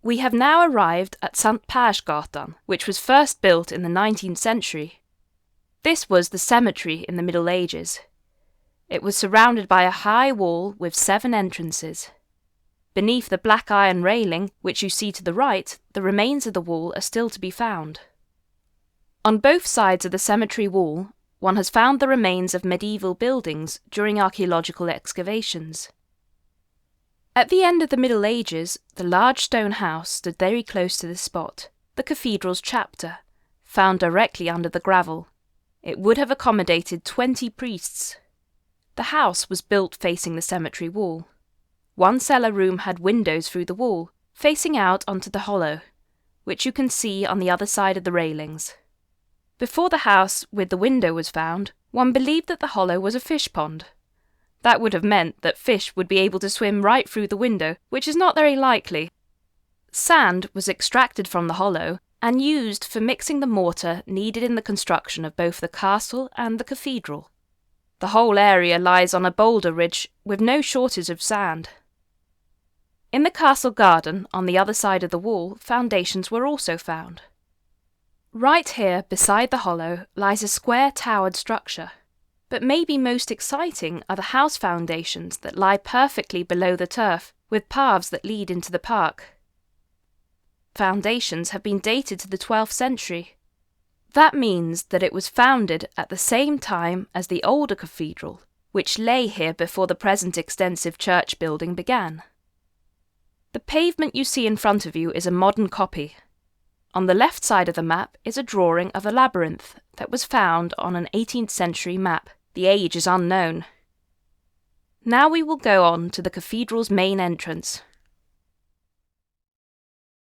We have now arrived at St. Parsgatan, which was first built in the 19th century. This was the cemetery in the Middle Ages. It was surrounded by a high wall with 7 entrances. Beneath the black iron railing, which you see to the right, the remains of the wall are still to be found. On both sides of the cemetery wall, one has found the remains of medieval buildings during archaeological excavations. At the end of the Middle Ages, the large stone house stood very close to this spot, the cathedral's chapter, found directly under the gravel. It would have accommodated 20 priests. The house was built facing the cemetery wall. One cellar room had windows through the wall, facing out onto the hollow, which you can see on the other side of the railings. Before the house with the window was found, one believed that the hollow was a fish pond. That would have meant that fish would be able to swim right through the window, which is not very likely. Sand was extracted from the hollow and used for mixing the mortar needed in the construction of both the castle and the cathedral. The whole area lies on a boulder ridge with no shortage of sand. In the castle garden, on the other side of the wall, foundations were also found. Right here, beside the hollow, lies a square towered structure. But maybe most exciting are the house foundations that lie perfectly below the turf, with paths that lead into the park. Foundations have been dated to the 12th century. That means that it was founded at the same time as the older cathedral, which lay here before the present extensive church building began. The pavement you see in front of you is a modern copy. On the left side of the map is a drawing of a labyrinth that was found on an 18th century map. The age is unknown. Now we will go on to the cathedral's main entrance.